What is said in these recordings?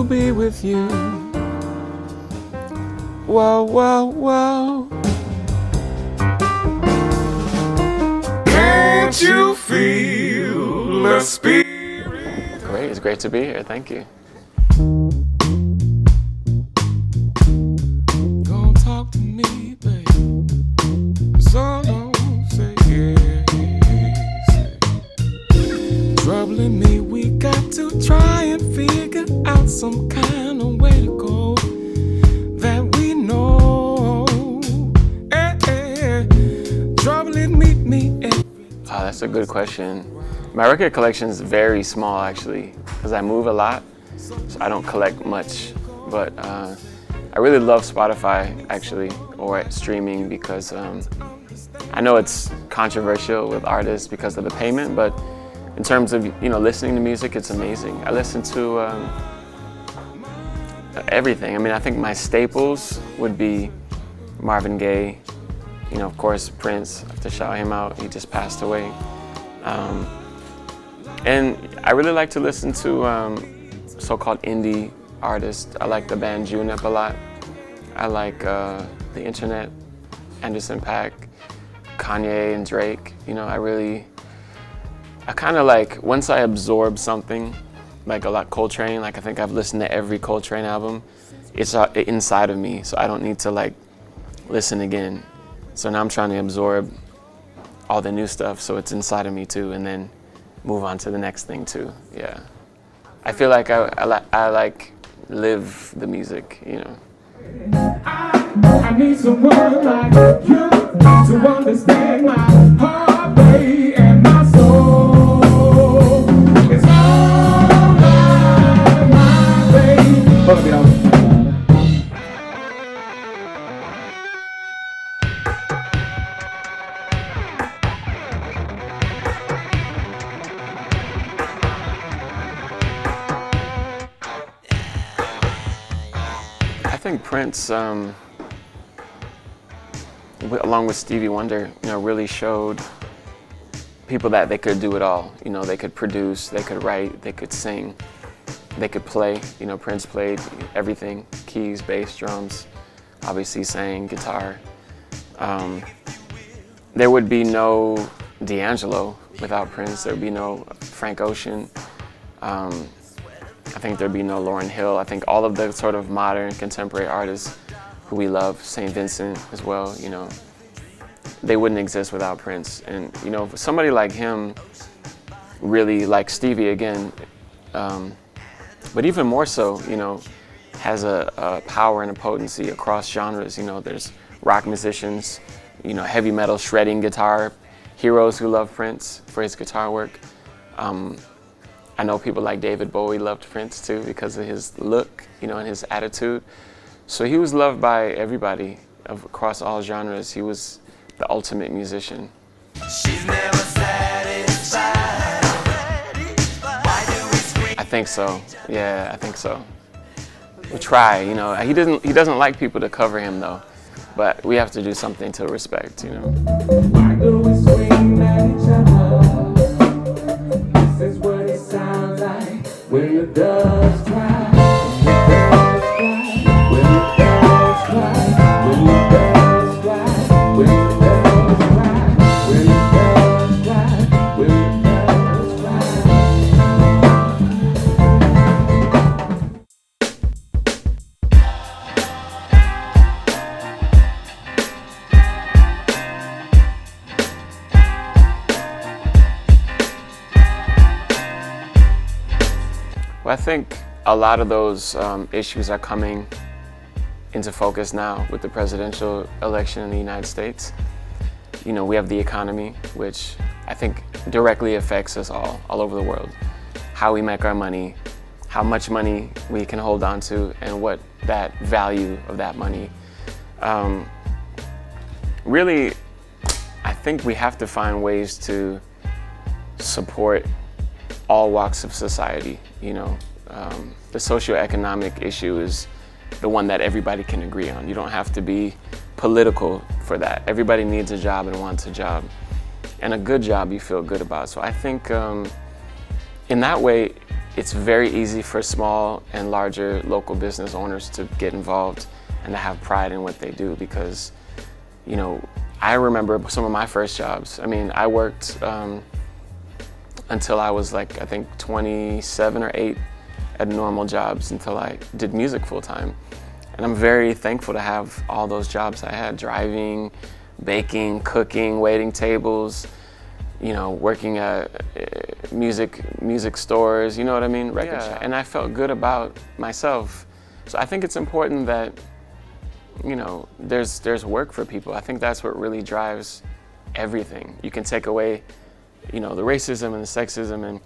to be with you. Whoa, whoa, whoa. Can't you feel the spirit? Great, it's great to be here. Thank you. Don't talk to me, babe. So don't say yes. Troubling me, we got to try and figure out some kind of way to go that we know. Troubling me. That's a good question. My record collection is very small, actually, because I move a lot, so I don't collect much. But I really love Spotify, actually, or streaming, because I know it's controversial with artists because of the payment, but in terms of listening to music, it's amazing. I listen to everything. I mean, I think my staples would be Marvin Gaye, of course, Prince. I have to shout him out. He just passed away. And I really like to listen to so-called indie artists. I like the band Junip a lot. I like The Internet, Anderson .Paak, Kanye and Drake. I kind of like, once I absorb something, like a lot Coltrane, like I think I've listened to every Coltrane album, it's inside of me, so I don't need to like listen again. So now I'm trying to absorb all the new stuff, so it's inside of me too, and then move on to the next thing too. Yeah, I feel like I like live the music. I need someone like you to understand my heart, baby, and my soul. It's all about my baby. Hold up, y'all. I think Prince, along with Stevie Wonder, really showed people that they could do it all. They could produce, they could write, they could sing, they could play. Prince played everything: keys, bass, drums, obviously sang guitar. There would be no D'Angelo without Prince. There would be no Frank Ocean. I think there'd be no Lauryn Hill. I think all of the sort of modern contemporary artists who we love, St. Vincent as well, they wouldn't exist without Prince. And somebody like him, really like Stevie again, but even more so, has a power and a potency across genres. There's rock musicians, heavy metal shredding guitar heroes who love Prince for his guitar work. I know people like David Bowie loved Prince too because of his look, and his attitude. So he was loved by everybody across all genres. He was the ultimate musician. She's never satisfied. Why do we scream? I think so. Yeah, I think so. We try, He doesn't like people to cover him though, but we have to do something to respect, Why do we scream at each other? This is what it sounds like when the doves cry. Well, I think a lot of those issues are coming into focus now with the presidential election in the United States. We have the economy, which I think directly affects us all over the world. How we make our money, how much money we can hold on to, and what that value of that money. Really, I think we have to find ways to support all walks of society. The socioeconomic issue is the one that everybody can agree on. You don't have to be political for that. Everybody needs a job and wants a job, and a good job you feel good about. So I think in that way, it's very easy for small and larger local business owners to get involved and to have pride in what they do, because, you know, I remember some of my first jobs. I mean, I worked until I was like, I think 27 or 8 at normal jobs until I did music full time. And I'm very thankful to have all those jobs I had: driving, baking, cooking, waiting tables, you know, working at music stores, you know what I mean? Record shop. And I felt good about myself. So I think it's important that, you know, there's work for people. I think that's what really drives everything. You can take away, you know, the racism and the sexism, and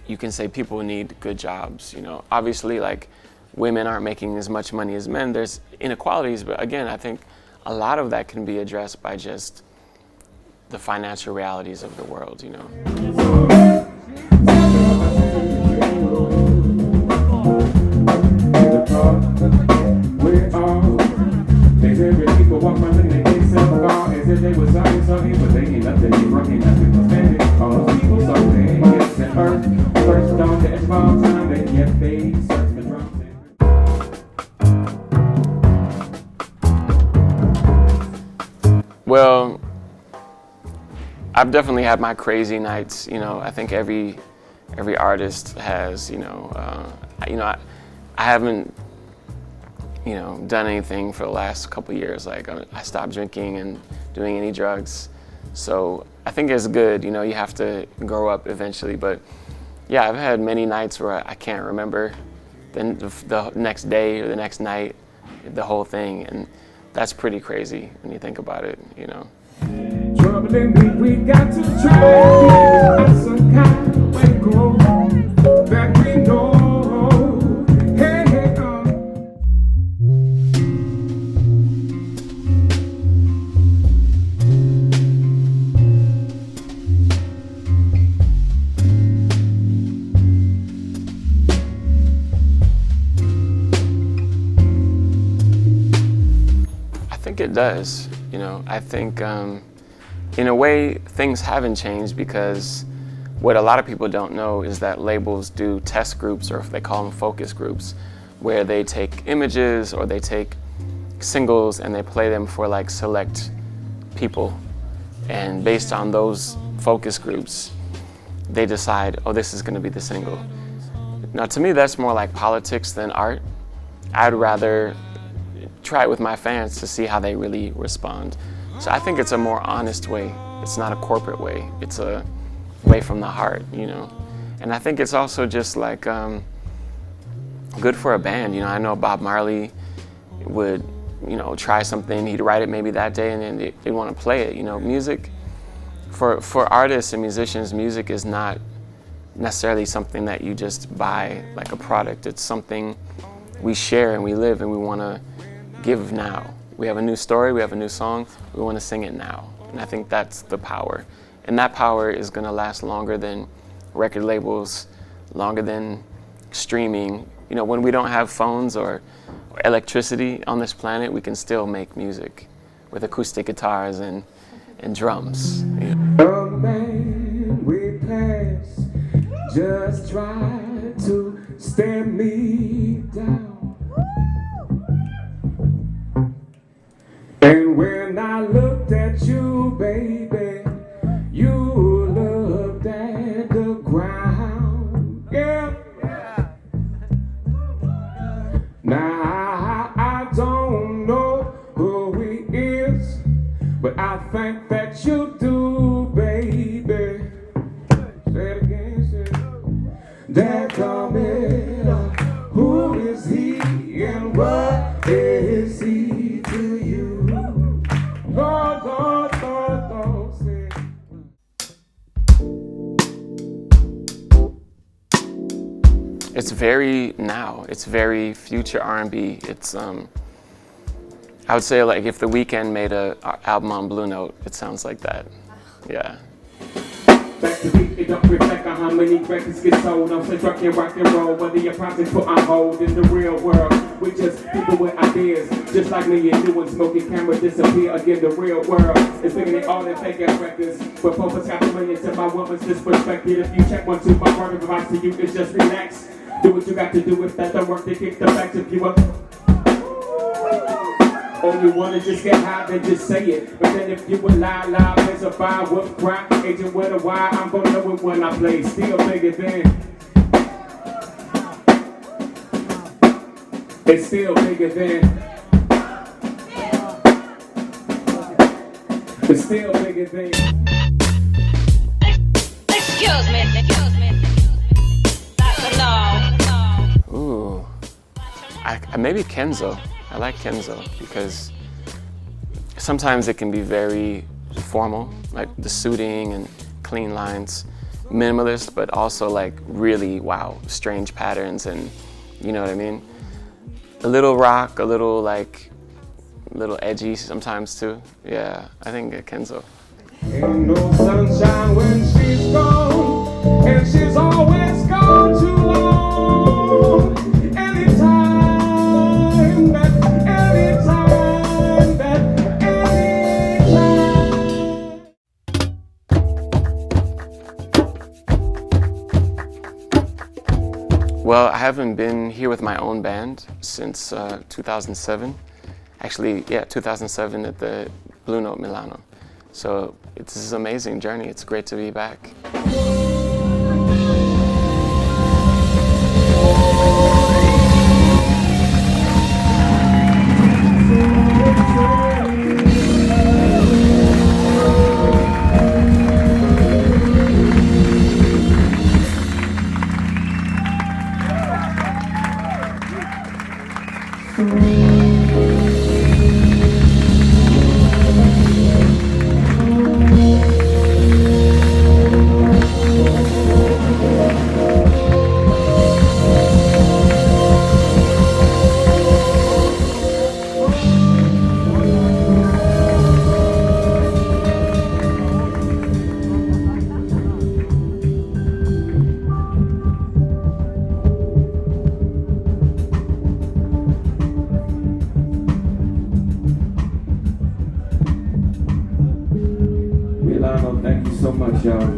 you can say people need good jobs. You know, obviously, like, women aren't making as much money as men. There's inequalities, but again, I think a lot of that can be addressed by just the financial realities of the world, you know. Well, I've definitely had my crazy nights. You know, I think every artist has. You know, I haven't, you know, done anything for the last couple of years. Like, I stopped drinking and doing any drugs. So I think it's good. You know, you have to grow up eventually. But yeah, I've had many nights where I can't remember the next day or the next night, the whole thing, and that's pretty crazy when you think about it, you know. Trouble in me, we got to try to get some kind of way go that we know. Hey, hey, I think it does, you know. I think in a way things haven't changed, because what a lot of people don't know is that labels do test groups, or they call them focus groups, where they take images or they take singles and they play them for like select people, and based on those focus groups they decide, oh, this is going to be the single. Now, to me, that's more like politics than art. I'd rather try it with my fans to see how they really respond. So I think it's a more honest way. It's not a corporate way. It's a way from the heart, you know. And I think it's also just like good for a band. You know, I know Bob Marley would, you know, try something. He'd write it maybe that day, and then they'd want to play it. You know, music for artists and musicians, music is not necessarily something that you just buy like a product. It's something we share and we live, and we want to give now. We have a new story, we have a new song, we want to sing it now. And I think that's the power. And that power is going to last longer than record labels, longer than streaming. You know, when we don't have phones or electricity on this planet, we can still make music with acoustic guitars and drums. You know? a man we pass just try to stare me down. And when I looked at you, baby, you looked at the ground. Yeah. Now I don't know who he is, but I think that you do, baby. Say it again, say it. That coming, who is he and what is he to you? Lord, Lord, Lord, Lord, say. It's very now. It's very future R&B. It's I would say, like, if The Weeknd made an album on Blue Note, it sounds like that. Yeah. Back to beat, it don't reflect on how many records get sold. I'm still trucking rock and roll, whether your profits put on hold in the real world. We just people with ideas. Just like me and you and smoking cameras disappear. Again, the real world is bigger than all them fake ass records. But focus got the millions to my woman's disrespected. If you check 1, 2, my word of advice to you is just relax. Do what you got to do. If that don't work, then kick the facts. If you are or you wanna just get high, then just say it. But then if you a lie, there's a fire, whoop, crack, agent with a why, I'm gonna know it when I play. Still bigger than. It's still bigger than. It's still bigger than. Excuse me. That's no. Ooh, maybe Kenzo. I like Kenzo because sometimes it can be very formal, like the suiting and clean lines, minimalist, but also like really, wow, strange patterns and you know what I mean? A little rock, a little edgy sometimes too. Yeah, I think Kenzo. Ain't no sunshine when she's gone, and she's always gone too long. Anytime that. Well, I haven't been here with my own band since 2007. Actually, yeah, 2007 at the Blue Note Milano. So this is an amazing journey. It's great to be back. Milano, thank you so much, y'all.